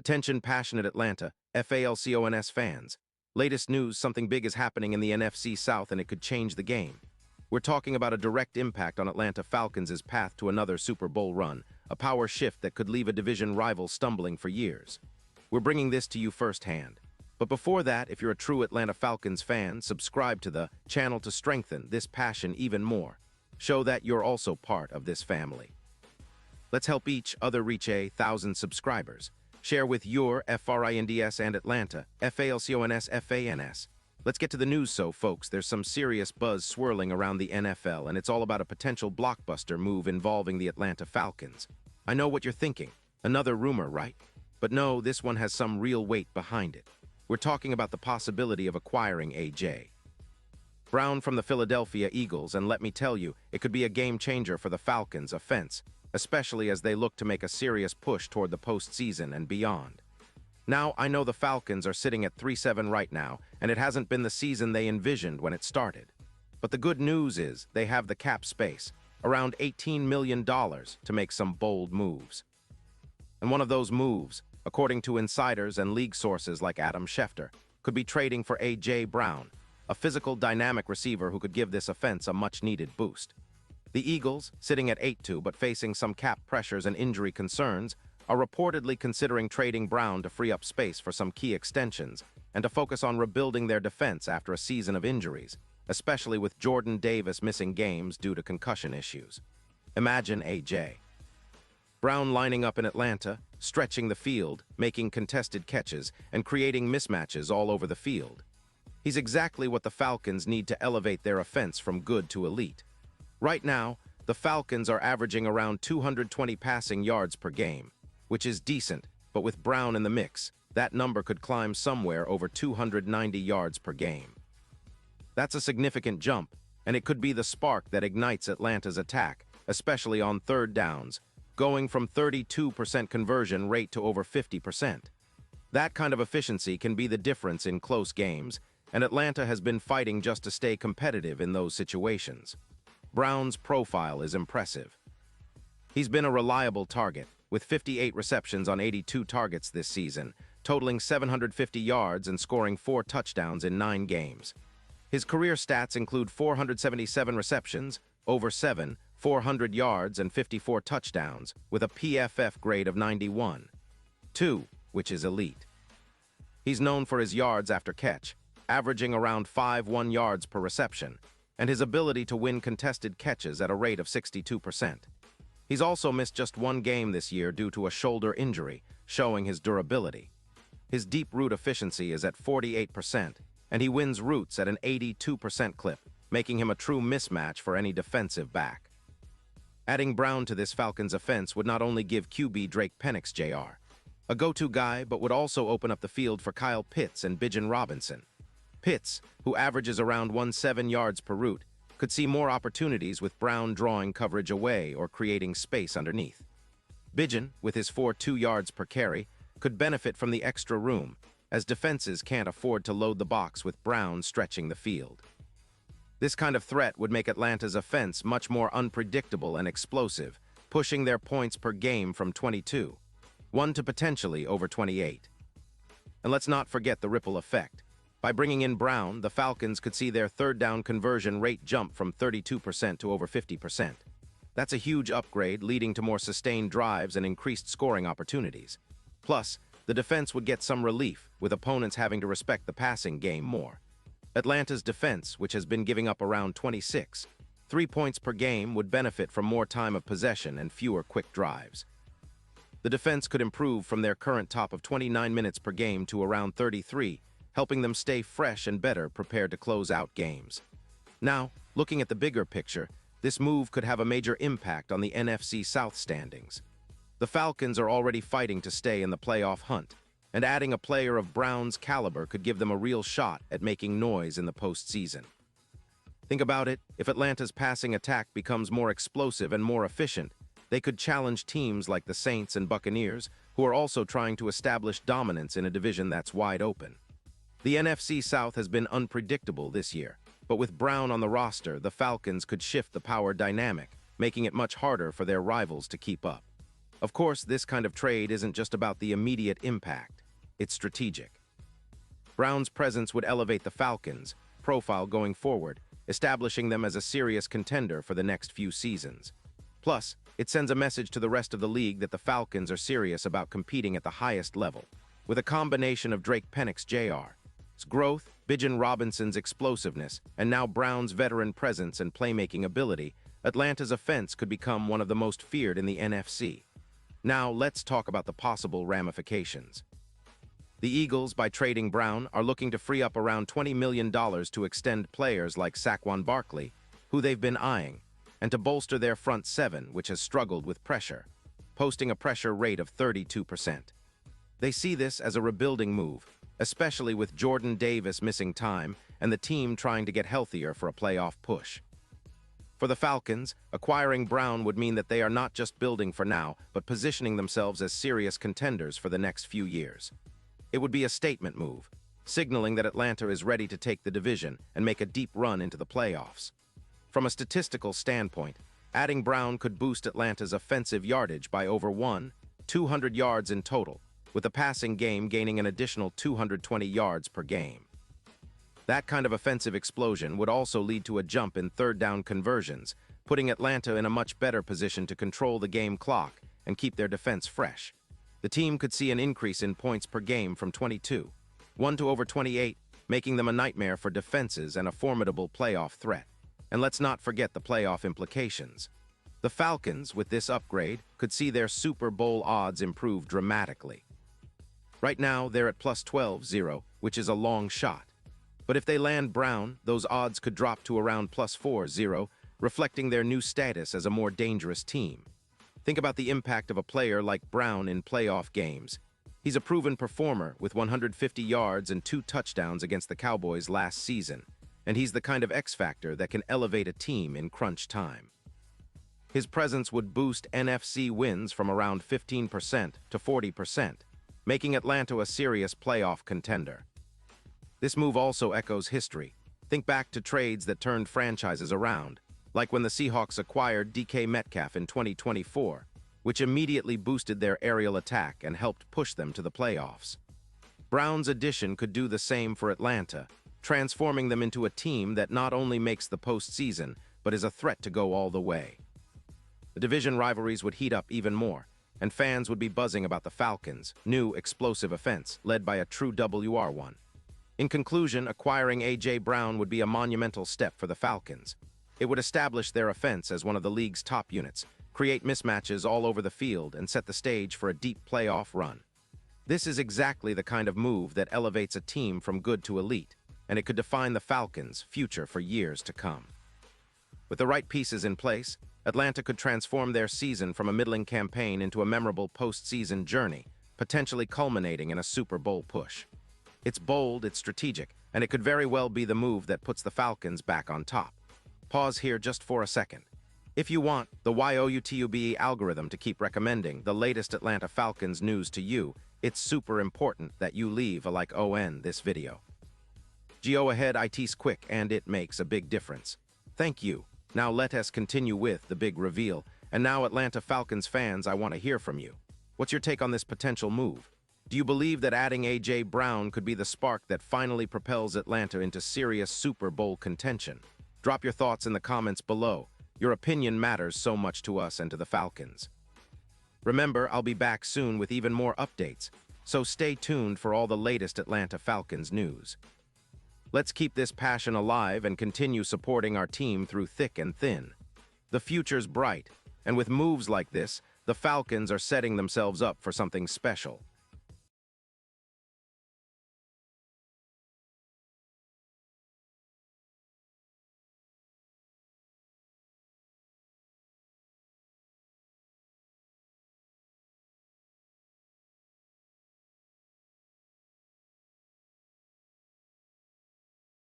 Attention passionate Atlanta, Falcons fans. Latest news, something big is happening in the NFC South and it could change the game. We're talking about a direct impact on Atlanta Falcons' path to another Super Bowl run, a power shift that could leave a division rival stumbling for years. We're bringing this to you firsthand. But before that, if you're a true Atlanta Falcons fan, subscribe to the channel to strengthen this passion even more. Show that you're also part of this family. Let's help each other reach 1,000 subscribers. Share with your FRINDS and Atlanta, FALCONS, FANS. Let's get to the news folks, there's some serious buzz swirling around the NFL and it's all about a potential blockbuster move involving the Atlanta Falcons. I know what you're thinking. Another rumor, right? But no, this one has some real weight behind it. We're talking about the possibility of acquiring A.J. Brown from the Philadelphia Eagles, and let me tell you, it could be a game changer for the Falcons' offense, especially as they look to make a serious push toward the postseason and beyond. Now, I know the Falcons are sitting at 3-7 right now, and it hasn't been the season they envisioned when it started. But the good news is they have the cap space, around $18 million, to make some bold moves. And one of those moves, according to insiders and league sources like Adam Schefter, could be trading for A.J. Brown, a physical, dynamic receiver who could give this offense a much-needed boost. The Eagles, sitting at 8-2 but facing some cap pressures and injury concerns, are reportedly considering trading Brown to free up space for some key extensions and to focus on rebuilding their defense after a season of injuries, especially with Jordan Davis missing games due to concussion issues. Imagine A.J. Brown lining up in Atlanta, stretching the field, making contested catches, and creating mismatches all over the field. He's exactly what the Falcons need to elevate their offense from good to elite. Right now, the Falcons are averaging around 220 passing yards per game, which is decent, but with Brown in the mix, that number could climb somewhere over 290 yards per game. That's a significant jump, and it could be the spark that ignites Atlanta's attack, especially on third downs, going from 32% conversion rate to over 50%. That kind of efficiency can be the difference in close games, and Atlanta has been fighting just to stay competitive in those situations. Brown's profile is impressive. He's been a reliable target, with 58 receptions on 82 targets this season, totaling 750 yards and scoring 4 touchdowns in 9 games. His career stats include 477 receptions, over 400 yards and 54 touchdowns, with a PFF grade of 91.2, which is elite. He's known for his yards after catch, averaging around 5.1 yards per reception, and his ability to win contested catches at a rate of 62%. He's also missed just 1 game this year due to a shoulder injury, showing his durability. His deep route efficiency is at 48%, and he wins routes at an 82% clip, making him a true mismatch for any defensive back. Adding Brown to this Falcons offense would not only give QB Drake Penix Jr. a go-to guy, but would also open up the field for Kyle Pitts and Bijan Robinson. Pitts, who averages around 17 yards per route, could see more opportunities with Brown drawing coverage away or creating space underneath. Bijan, with his 4.2 yards per carry, could benefit from the extra room, as defenses can't afford to load the box with Brown stretching the field. This kind of threat would make Atlanta's offense much more unpredictable and explosive, pushing their points per game from 22.1 to potentially over 28. And let's not forget the ripple effect. By bringing in Brown, the Falcons could see their third down conversion rate jump from 32% to over 50%. That's a huge upgrade, leading to more sustained drives and increased scoring opportunities. Plus, the defense would get some relief, with opponents having to respect the passing game more. Atlanta's defense, which has been giving up around 26.3 points per game, would benefit from more time of possession and fewer quick drives. The defense could improve from their current top of 29 minutes per game to around 33, helping them stay fresh and better prepared to close out games. Now, looking at the bigger picture, this move could have a major impact on the NFC South standings. The Falcons are already fighting to stay in the playoff hunt, and adding a player of Brown's caliber could give them a real shot at making noise in the postseason. Think about it, if Atlanta's passing attack becomes more explosive and more efficient, they could challenge teams like the Saints and Buccaneers, who are also trying to establish dominance in a division that's wide open. The NFC South has been unpredictable this year, but with Brown on the roster, the Falcons could shift the power dynamic, making it much harder for their rivals to keep up. Of course, this kind of trade isn't just about the immediate impact. It's strategic. Brown's presence would elevate the Falcons' profile going forward, establishing them as a serious contender for the next few seasons. Plus, it sends a message to the rest of the league that the Falcons are serious about competing at the highest level. With a combination of Drake Pennick's Jr.'s growth, Bijan Robinson's explosiveness, and now Brown's veteran presence and playmaking ability, Atlanta's offense could become one of the most feared in the NFC. Now, let's talk about the possible ramifications. The Eagles, by trading Brown, are looking to free up around $20 million to extend players like Saquon Barkley, who they've been eyeing, and to bolster their front seven, which has struggled with pressure, posting a pressure rate of 32%. They see this as a rebuilding move, especially with Jordan Davis missing time and the team trying to get healthier for a playoff push. For the Falcons, acquiring Brown would mean that they are not just building for now, but positioning themselves as serious contenders for the next few years. It would be a statement move, signaling that Atlanta is ready to take the division and make a deep run into the playoffs. From a statistical standpoint, adding Brown could boost Atlanta's offensive yardage by over 200 yards in total, with the passing game gaining an additional 220 yards per game. That kind of offensive explosion would also lead to a jump in third-down conversions, putting Atlanta in a much better position to control the game clock and keep their defense fresh. The team could see an increase in points per game from 22-1 to over 28, making them a nightmare for defenses and a formidable playoff threat. And let's not forget the playoff implications. The Falcons, with this upgrade, could see their Super Bowl odds improve dramatically. Right now, they're at plus 12-0, which is a long shot. But if they land Brown, those odds could drop to around plus 4-0, reflecting their new status as a more dangerous team. Think about the impact of a player like Brown in playoff games. He's a proven performer with 150 yards and 2 touchdowns against the Cowboys last season, and he's the kind of X-factor that can elevate a team in crunch time. His presence would boost NFC wins from around 15% to 40%, making Atlanta a serious playoff contender. This move also echoes history. Think back to trades that turned franchises around, like when the Seahawks acquired DK Metcalf in 2024, which immediately boosted their aerial attack and helped push them to the playoffs. Brown's addition could do the same for Atlanta, transforming them into a team that not only makes the postseason, but is a threat to go all the way. The division rivalries would heat up even more, and fans would be buzzing about the Falcons' new explosive offense, led by a true WR1. In conclusion, acquiring A.J. Brown would be a monumental step for the Falcons. It would establish their offense as one of the league's top units, create mismatches all over the field, and set the stage for a deep playoff run. This is exactly the kind of move that elevates a team from good to elite, and it could define the Falcons' future for years to come. With the right pieces in place, Atlanta could transform their season from a middling campaign into a memorable postseason journey, potentially culminating in a Super Bowl push. It's bold, it's strategic, and it could very well be the move that puts the Falcons back on top. Pause here just for a second. If you want the YouTube algorithm to keep recommending the latest Atlanta Falcons news to you, it's super important that you leave a like on this video. Go ahead, it's quick and it makes a big difference. Thank you. Now let us continue with the big reveal. And now, Atlanta Falcons fans, I want to hear from you. What's your take on this potential move? Do you believe that adding A.J. Brown could be the spark that finally propels Atlanta into serious Super Bowl contention? Drop your thoughts in the comments below. Your opinion matters so much to us and to the Falcons. Remember, I'll be back soon with even more updates, so stay tuned for all the latest Atlanta Falcons news. Let's keep this passion alive and continue supporting our team through thick and thin. The future's bright, and with moves like this, the Falcons are setting themselves up for something special.